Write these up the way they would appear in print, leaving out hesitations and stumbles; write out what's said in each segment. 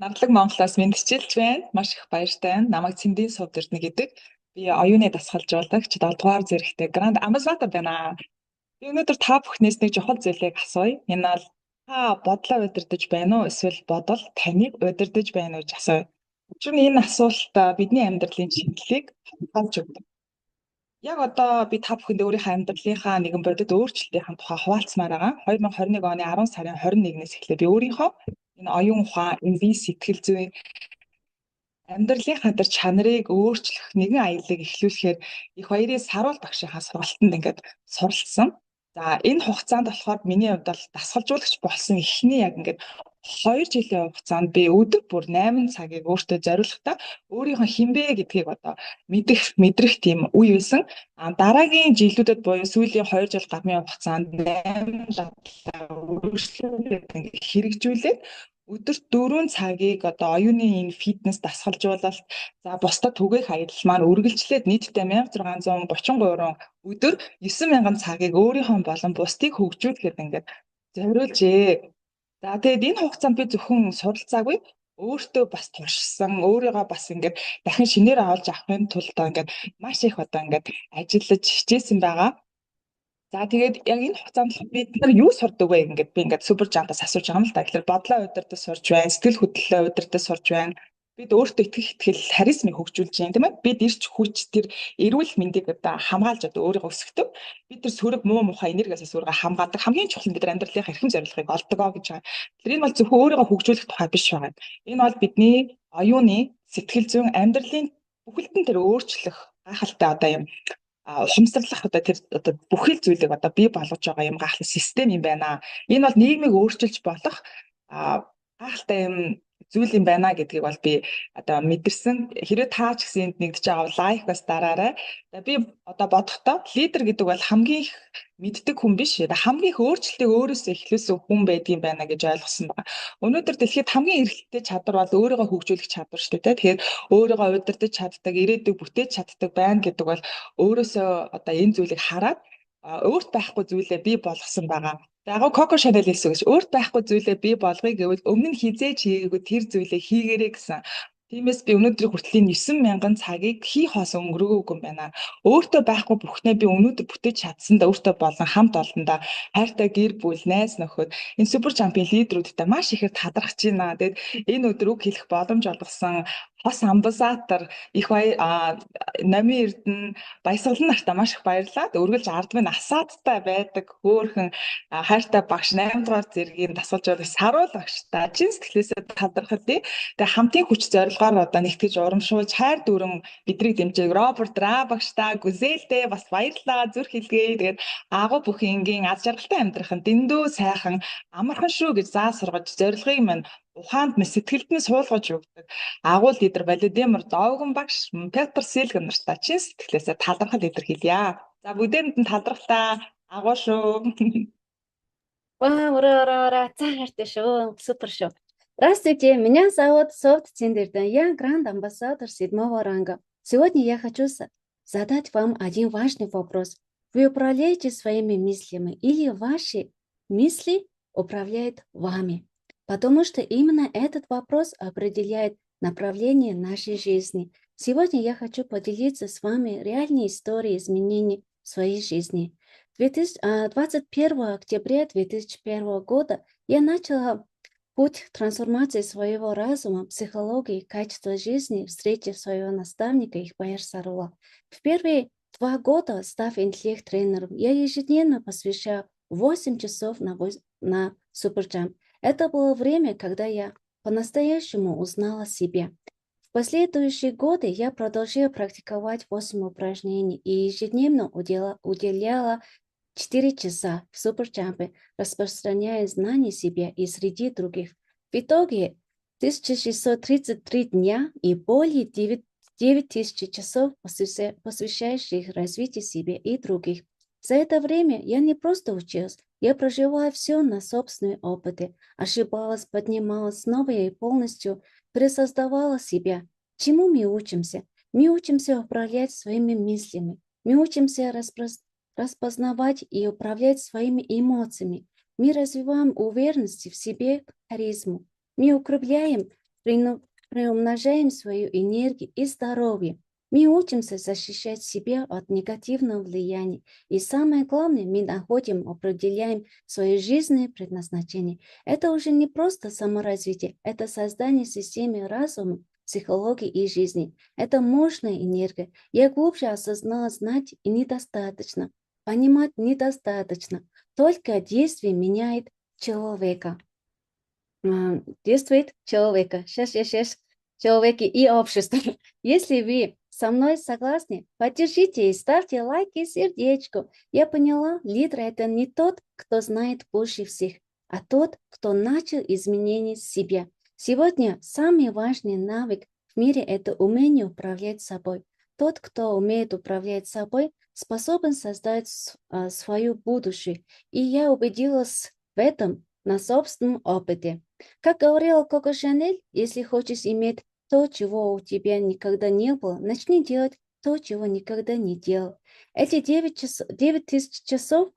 Нардлаг Монголоос мэдчилж байна. Маш их баяртай байна. Намайг Цэндийн Сувд Эрдэнэ гэдэг. Би оюуны дасгалжуулагч 7 дугаар зэрэгтэй Гранд Амбассадор байна. Би өнөөдөр та бүхнээс нэг чухал зүйлийг асууя. Энэ бол та бодлоо удирдах байна уу? Эсвэл бодол таныг удирдах байна уу гэж асууя. Учир нь энэ асуулт бидний амьдралын чиглэлийг хамгаалж өгдөг. Яг одоо би та бүхэнд өөрийнхөө амьдралынхаа нэгэн бодит өөрчлөлтийн тухай хуваалцмаар байгаа. 2021 оны 10 сарын 21-ээс эхлээд би өөрийнхөө энэ оюун ухаан, энэ бие сэтгэл зүйн амьдралынхаа тэр чанарыг өөрчлөх нэгэн аяллыг эхлүүлэхээр их баярын Саруул багшийнхаа сургалтанд ингээд суралцсан. За энэ хугацаанд болохоор миний хувьд бол дасгалжуулагч болсон эхний яг ингээд 2 жилийн хугацаанд би өдөр бүр 8 цагийг өөртөө зориулахдаа өөрийнхөө хинбэ гэдгийг одоо мэдрэх тийм үе байсан. Дараагийн жилүүдэд буюу сүүлийн 2 жил гарны хугацаанд 8 дадлаа өөрчлөлт хэрэгжүүлээд өдөрт 4 цагийг одоо оюуны энэ фитнес дасгалжуулалт за бусдад түгээх аялал маань үргэлжлээд нийтдээ 1633 өдөр 9000 цагийг өөрийнхөө болон бусдыг хөгжүүлэхэд ингээд зориулжээ. За тэгээд энэ хугацаанд би зөвхөн суралцаагүй өөртөө бас туршсан өөрийгөө бас ингээд дахин шинээр авалж авахын тулд ингээд маш их одоо ингээд ажиллаж хичээсэн байгаа. За тэгээд яг энэ хугацаанд бид нар юу сурдаг вэ ингээд би ингээд супер жантаас асууж байгаа юм л да. Тэгэхээр бодлоо удирдах сурж байна, сэтгэл хөдлөлөө удирдах сурж байна. Бид өөртөө итгэл харизмыг хөгжүүлж байна тийм ээ. Бид ирч хүч тэр эрүүл мэндийг одоо хамгаалж одоо өөрийгөө өсгөдөг. Бид тэр сөрөг муу мухай энергиасаа өөрийгөө хамгаадаг. Хамгийн чухал нь бид амьдралынхаа эрхэм зорилгыг олдгоо гэж байгаа. Тэгэхээр энэ бол зөвхөн өөрийгөө хөгжүүлэх тухай биш байгаа. Энэ бол бидний оюуны сэтгэл зүйн амьдралын бүхэлдэн тэр өөрчлөх гайхалтай одоо юм ухамсарлах одоо тэр одоо бүхэл зүйлийг одоо бий болгож байгаа юм гайхалтай систем юм байна. Энэ бол нийгмийг өөрчилж болох гайхалтай юм зүйл юм байна гэдгийг бол би одоо мэдэрсэн. Хэрвээ та ч гэсэн энд нэгдэж байгаа лайк бас дараарай. Би одоо бодохдоо лидер гэдэг бол хамгийн их мэддэг хүн биш. Хамгийн их өөрчлөлтийг өөрөөсөө эхлүүлсэн хүн байдгийн байна гэж ойлгосон байна. Өнөөдөр дэлхийд хамгийн эрхлэлтэй чадвар бол өөрийгөө хөгжүүлэх чадвар шүү дээ. Тэгэхээр өөрийгөө удирдах чаддаг, ирээдүйг бүтээж чаддаг байна гэдэг бол өөрөөсөө одоо энэ зүйлийг хараад өөрт байхгүй зүйлээ бий болгосон байгаа. Яг Коко Шанель хэлсэн гэж өөрт байхгүй зүйлээ бий болгоё гэвэл өмнө нь хизээж хийгээгүй тэр зүйлээ хийгээрэй гэсэн. Тиймээс би өнөөдрийн хүртэл 9000 цагийг хий хоос өнгөрөөгөөгүй юм байна. Өөртөө байхгүй бүхнээ би өнөөдөр бүтээж чадсандаа өөртөө болон хамт олондоо хайртай гэр бүл, найз нөхөд энэ супер чемпион лидерүүдтэй маш ихээр талархаж байна. Тэгэд энэ өдөр үг хэлэх боломж олгосон Хос амбассадор их Номын Эрдэнэ Баясгалан нартаа маш их баярлалаа. Үргэлж ардмын асаадтай байдаг хөөхөн хайртай багш 8 дугаар зэргийн дасгалжуулагч Саруул багштай чин сэтгэлээсээ талархалъя. Тэгээ хамтын хүч зорилгоор одоо нэгтгэж урамшуулж хайр дүрэн биднийг дэмжиж Роберт Ра багштай Гүзэлтэй бас баярлалаа зүрх хэлгээ. Тэгээд агуу бүхэн энгийн аз жаргалтай амьдрахын дэндүү сайхан амархан шүү гэж заа сургаж зорилгыг минь ухаанд минь сэтгэлд нь суулгаж өгдөг. Агуул лидер Владимир Довгон багш, Петр Сэлгэн нартай чин сэтгэлээсээ талархал илэрхийлье. За бүгдээрэнд нь талархтаа агуу шүү. Ура, цаартай шүү. Супер шүү. Здравствуйте, меня зовут Сувд Эрдэнэ. Я гранд-амбассадор 7-го ранга. Сегодня я хочу задать вам один важный вопрос. Вы управляете своими мыслями или ваши мысли управляют вами? Потому что именно этот вопрос определяет направление нашей жизни. Сегодня я хочу поделиться с вами реальной историей изменений в своей жизни. 21 октября 2001 года я начала путь трансформации своего разума, психологии, качества жизни, встретив своего наставника Ихбаяр Сарула. В первые 2 года, став интеллект-тренером, я ежедневно посвящаю 8 часов на суперджамп. Это было время, когда я по-настоящему узнала себя. В последующие годы я продолжала практиковать 8 упражнений и ежедневно уделяла 4 часа в суперджампе, распространяя знания себя и среди других. В итоге 1633 дня и более 9000 часов, посвящающих развитию себя и других. За это время я не просто училась, я проживала все на собственные опыты, ошибалась, поднималась снова и полностью пересоздавала себя. Чему мы учимся? Мы учимся управлять своими мыслями, мы учимся распознавать и управлять своими эмоциями, мы развиваем уверенность в себе, харизму, мы укрепляем приумножаем свою энергию и здоровье. Мы учимся защищать себя от негативного влияния. И самое главное, мы находим, определяем свое жизненное предназначение. Это уже не просто саморазвитие, это создание системы разума, психологии и жизни. Это мощная энергия. Я глубже осознала, знать и недостаточно, понимать недостаточно. Только действие меняет человека. Действует человека. Сейчас. Человеки и общество. Если вы со мной согласны, поддержите и ставьте лайки и сердечко. Я поняла, лидер — это не тот, кто знает больше всех, а тот, кто начал изменения себя. Сегодня самый важный навык в мире — это умение управлять собой. Тот, кто умеет управлять собой, способен создать свое будущее. И я убедилась в этом на собственном опыте. Как говорила Коко Шанель, если хочешь иметь то, чего у тебя никогда не было, начни делать то, чего никогда не делал. Эти 9 тысяч часов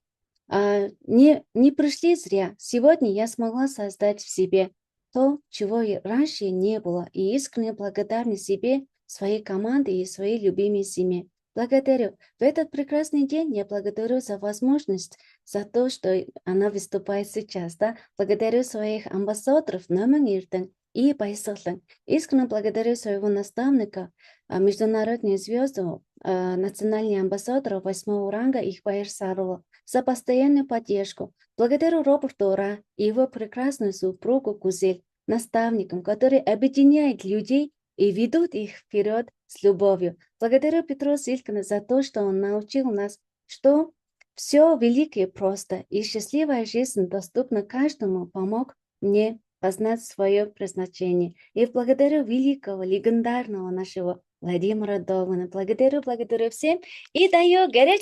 не пришли зря. Сегодня я смогла создать в себе то, чего раньше не было, и искренне благодарна себе, своей команде и своей любимой семье. Благодарю. В этот прекрасный день я благодарю за возможность, за то, что она выступает сейчас. Да? Благодарю своих амбассадоров Номан Иртен и Байсотлан. Искренне благодарю своего наставника, международную звезду, национальный амбассадор 8-го ранга Ихбаир Сарова, за постоянную поддержку. Благодарю Роберту Ра и его прекрасную супругу Гузель, наставникам, которые объединяют людей и ведут их вперед с любовью. Благодарю Петру Силькина за то, что он научил нас, что все великое просто, и счастливая жизнь доступна каждому, помог мне познать свое предназначение. И благодарю великого, легендарного нашего Владимира Довгана. Благодарю всем и даю горячий